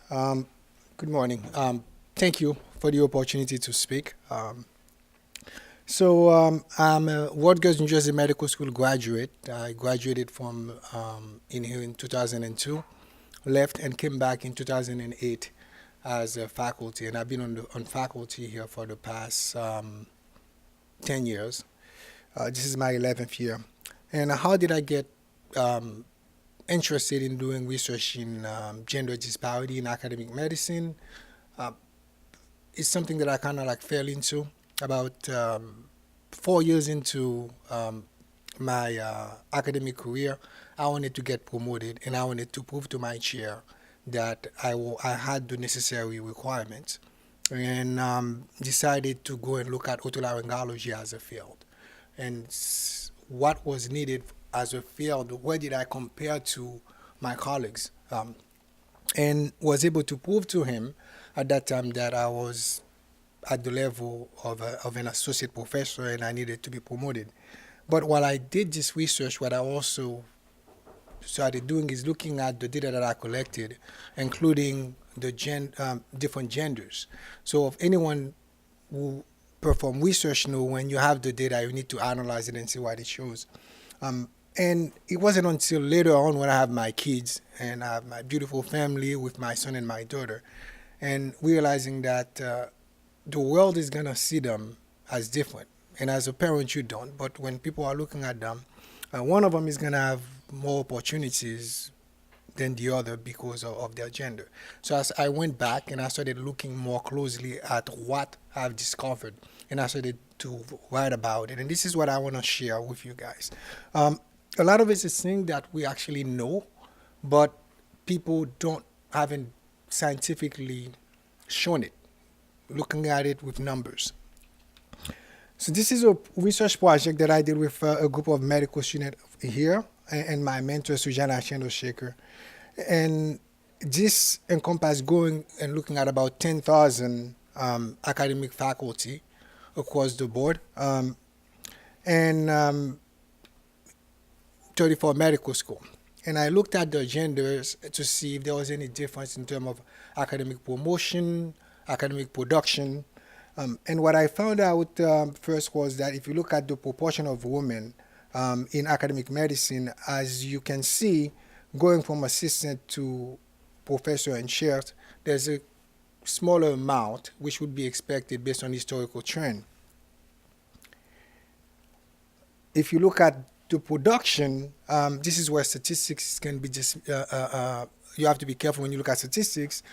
Um, Good morning. Thank you for the opportunity to speak. I'm a Rutgers, New Jersey Medical School graduate. I graduated from in here in 2002, left and came back in 2008 as a faculty, and I've been on faculty here for the past 10 years. This is my 11th year. And how did I get um, interested in doing research in gender disparity in academic medicine? Uh, it's something that I kind of like fell into about 4 years into my academic career. I wanted to get promoted, and I wanted to prove to my chair that I had the necessary requirements, and decided to go and look at otolaryngology as a field, and what was needed as a field. Where did I compare to my colleagues? And was able to prove to him at that time that I was at the level of an associate professor and I needed to be promoted. But while I did this research, what I also started doing is looking at the data that I collected, including the different genders. So if anyone who perform research know when you have the data, you need to analyze it and see what it shows. And it wasn't until later on when I have my kids and I have my beautiful family with my son and my daughter, and realizing that the world is gonna see them as different. And as a parent, you don't. But when people are looking at them, one of them is gonna have more opportunities than the other because of their gender. So as I went back and I started looking more closely at what I've discovered, and I started to write about it. And this is what I want to share with you guys. Um, a lot of it is things that we actually know, but people don't haven't scientifically shown it, looking at it with numbers. So this is a research project that I did with a group of medical students here and my mentor, Sujana Chandrasekhar. And this encompassed going and looking at about 10,000 academic faculty across the board, and 34 medical school. And I looked at the genders to see if there was any difference in terms of academic promotion, academic production. And what I found out first was that if you look at the proportion of women in academic medicine, as you can see, going from assistant to professor and chair, there's a smaller amount which would be expected based on historical trend. If you look at the production, this is where statistics can be just, you have to be careful when you look at statistics.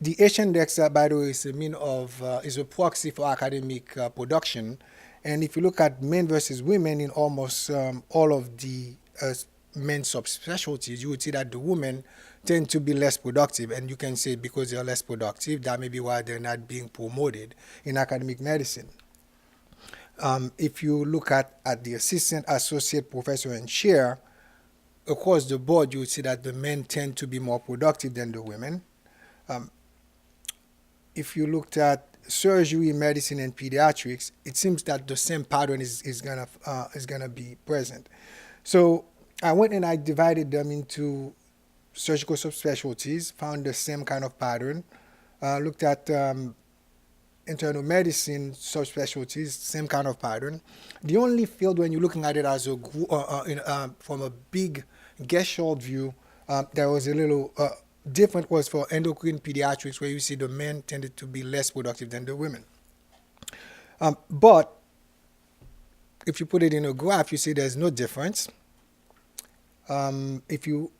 The H index, by the way, is a mean of, is a proxy for academic production. And if you look at men versus women in almost all of the men subspecialties, you would see that the women tend to be less productive. And you can say because they're less productive, that may be why they're not being promoted in academic medicine. If you look at the assistant, associate, professor, and chair, across the board, you would see that the men tend to be more productive than the women. Um, if you looked at surgery, medicine, and pediatrics, it seems that the same pattern is gonna be present. So I went and I divided them into surgical subspecialties, found the same kind of pattern. Looked at internal medicine subspecialties, same kind of pattern. The only field when you're looking at it as a from a big Geshold view, there was a little different was for endocrine pediatrics, where you see the men tended to be less productive than the women. But if you put it in a graph, you see there's no difference. If you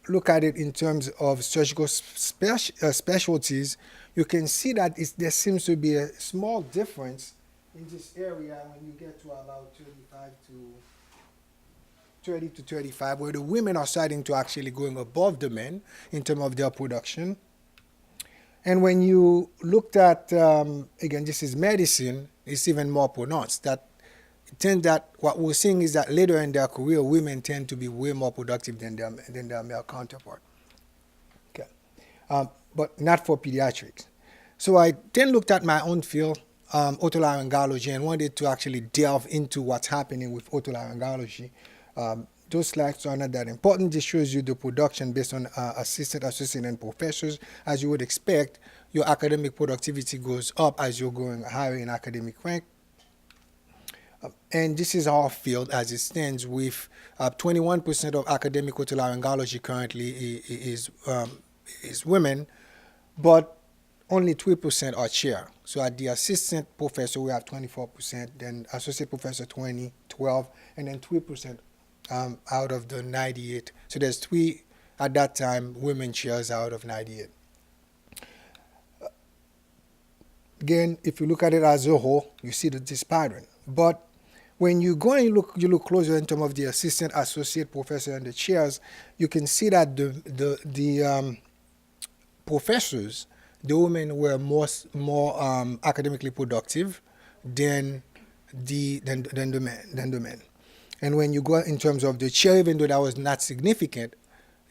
look at it in terms of surgical specialties, you can see that there seems to be a small difference in this area when you get to about 30 to 35, where the women are starting to actually going above the men in terms of their production. And when you looked at, again, this is medicine, it's even more pronounced. That it tends that what we're seeing is that later in their career, women tend to be way more productive than their male counterpart. Okay, but not for pediatrics. So I then looked at my own field, otolaryngology, and wanted to actually delve into what's happening with otolaryngology. those slides are not that important. This shows you the production based on assistant, associate, and professors. As you would expect, your academic productivity goes up as you're going higher in academic rank. And this is our field as it stands, with 21% of academic otolaryngology currently is women, but only 3% are chair. So at the assistant professor, we have 24%, then associate professor 12, and then 3% out of the 98. So there's three, at that time, women chairs out of 98. Again, if you look at it as a whole, you see this pattern. But when you go and you look closer in terms of the assistant, associate professor, and the chairs, you can see that the professors, the women were more academically productive than the men. And when you go in terms of the chair, even though that was not significant,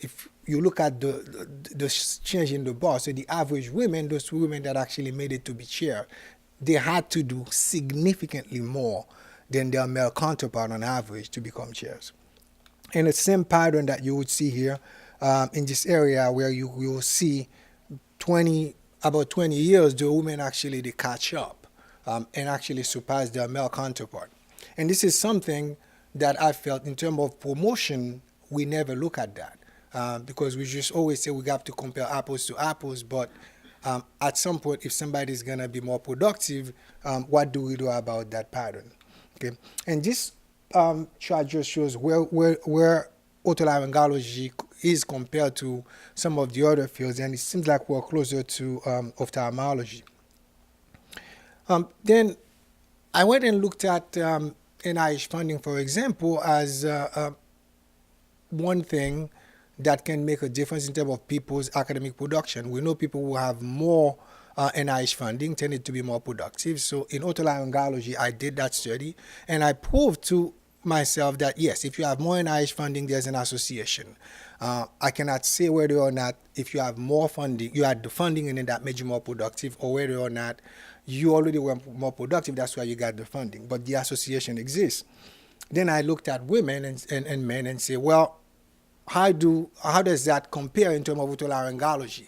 if you look at the change in the bar, so the average women, those women that actually made it to be chair, they had to do significantly more than their male counterpart on average to become chairs. And the same pattern that you would see here in this area, where you will see about 20 years, the women actually they catch up and actually surpass their male counterpart. And this is something that I felt in terms of promotion, we never look at that. Because we just always say we have to compare apples to apples, but at some point, if somebody is going to be more productive, what do we do about that pattern? Okay, and this chart just shows where otolaryngology is compared to some of the other fields, and it seems like we're closer to ophthalmology. Then I went and looked at NIH funding, for example, as one thing that can make a difference in terms of people's academic production. We know people who have more NIH funding tended to be more productive. So in otolaryngology, I did that study, and I proved to myself that yes, if you have more NIH funding, there's an association. I cannot say whether or not if you have more funding, you had the funding and then that made you more productive, or whether or not you already were more productive, that's why you got the funding. But the association exists. Then I looked at women and men and say, well, how does that compare in terms of otolaryngology,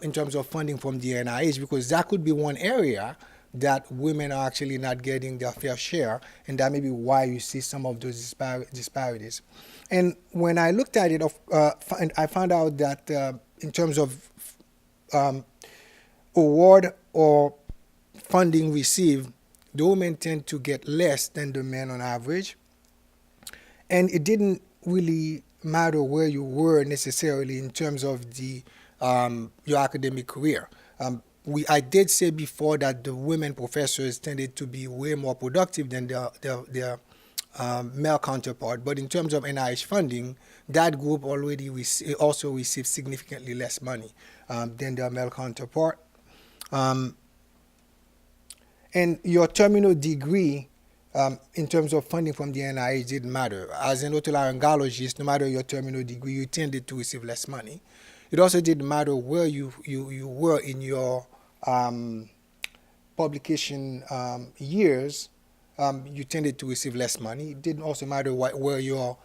in terms of funding from the NIH? Because that could be one area that women are actually not getting their fair share, and that may be why you see some of those disparities. And when I looked at it, I found out that in terms of award or funding received, the women tend to get less than the men on average, and it didn't really matter where you were necessarily in terms of your academic career. I did say before that the women professors tended to be way more productive than their male counterpart, but in terms of NIH funding, that group also received significantly less money than their male counterpart. And your terminal degree, in terms of funding from the NIH, didn't matter. As an otolaryngologist, no matter your terminal degree, you tended to receive less money. It also didn't matter where you were in your publication years, you tended to receive less money. It didn't also matter where your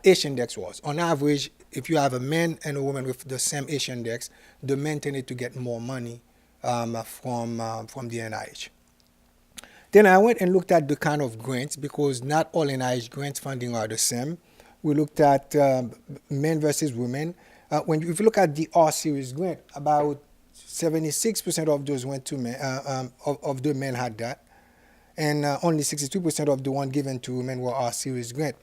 H index was. On average, if you have a man and a woman with the same H index, the men tended to get more money from the NIH. Then I went and looked at the kind of grants, because not all NIH grants funding are the same. We looked at men versus women. If you look at the R-series grant, about 76% of those went to men, of the men had that, and only 62% of the one given to women were R-series grant.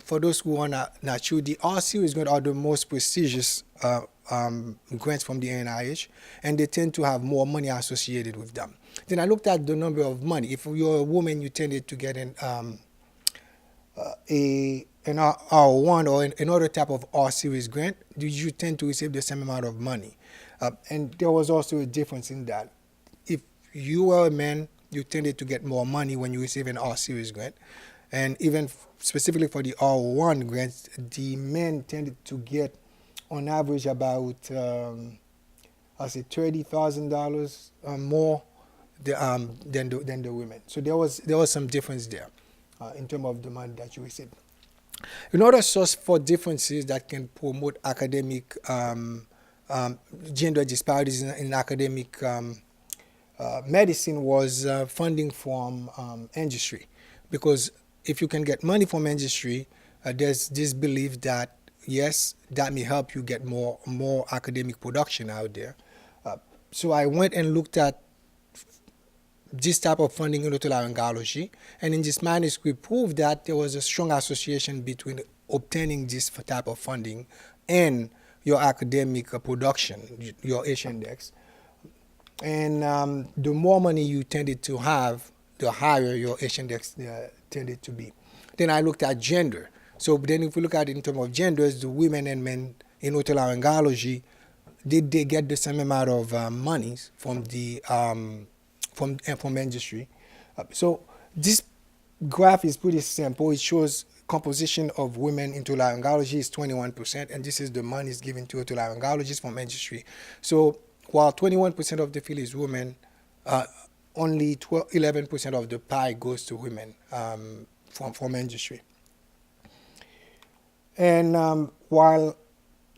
For those who are not sure, the R-series grant are the most prestigious grants from the NIH, and they tend to have more money associated with them. Then I looked at the number of money. If you're a woman, you tended to get an R1 or another type of R-series grant, you tend to receive the same amount of money. And there was also a difference in that. If you were a man, you tended to get more money when you receive an R-series grant. And even specifically for the R1 grants, the men tended to get, on average, about $30,000 more than the women. So there was some difference there in terms of the money that you received. Another source for differences that can promote academic um, gender disparities in academic medicine was funding from industry, because if you can get money from industry, there's this belief that yes, that may help you get more academic production out there. Uh, so I went and looked at this type of funding in otolaryngology, and in this manuscript proved that there was a strong association between obtaining this type of funding and your academic production, your H index. And the more money you tended to have, the higher your H index tended to be. Then I looked at gender. So then if we look at it in terms of genders, the women and men in otolaryngology, did they get the same amount of monies from the from industry? So this graph is pretty simple. It shows composition of women into laryngology is 21%, and this is the monies given to otolaryngologists from industry. So while 21% of the field is women, only 11% of the pie goes to women from industry. And while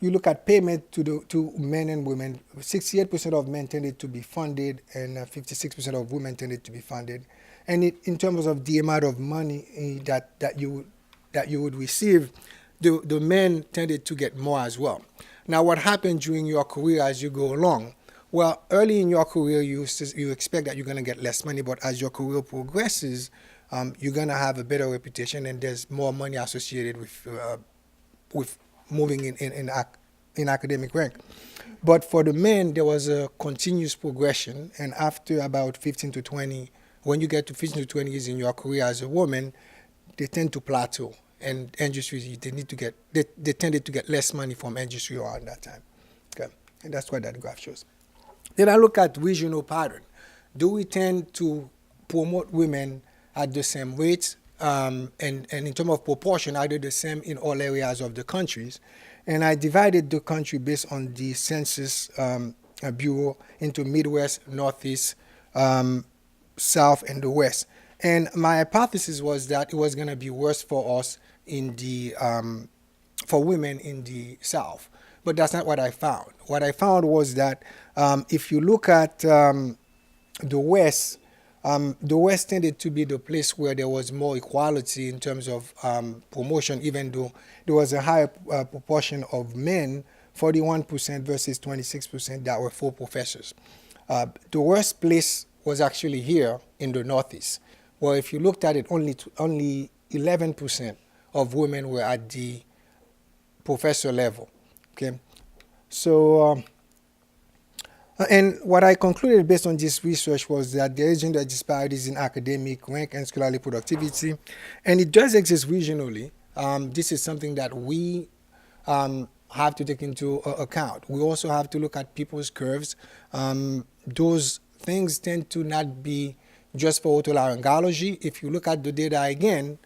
you look at payment to men and women, 68% of men tended to be funded, and 56% of women tended to be funded. And in terms of the amount of money that you would receive, the men tended to get more as well. Now, what happened during your career as you go along? Well, early in your career, you expect that you're going to get less money, but as your career progresses, you're going to have a better reputation, and there's more money associated with moving in academic rank. But for the men, there was a continuous progression, and after about 15 to 20, when you get to 15 to 20 years in your career as a woman, they tend to plateau. And industry, they tended to get less money from industry around that time. Okay, and that's what that graph shows. Then I look at regional pattern. Do we tend to promote women at the same rates? And in terms of proportion, are they the same in all areas of the countries? And I divided the country based on the Census Bureau into Midwest, Northeast, South, and the West. And my hypothesis was that it was going to be worse for us for women in the South. But that's not what I found. What I found was that if you look at the West tended to be the place where there was more equality in terms of promotion, even though there was a higher proportion of men, 41% versus 26% that were full professors. The worst place was actually here in the Northeast, where if you looked at it, only 11% of women were at the professor level. Okay, so and what I concluded based on this research was that there is gender disparities in academic rank and scholarly productivity, and it does exist regionally. This is something that we have to take into account. We also have to look at people's curves. Those things tend to not be just for otolaryngology. If you look at the data again,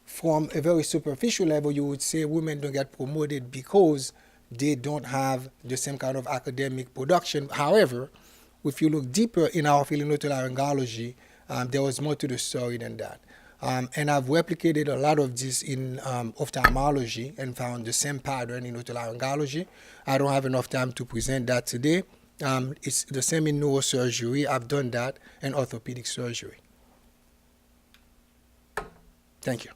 from a very superficial level, you would say women don't get promoted because they don't have the same kind of academic production. However, if you look deeper in our field in otolaryngology, there was more to the story than that. And I've replicated a lot of this in ophthalmology and found the same pattern in otolaryngology. I don't have enough time to present that today. It's the same in neurosurgery. I've done that, and orthopedic surgery. Thank you.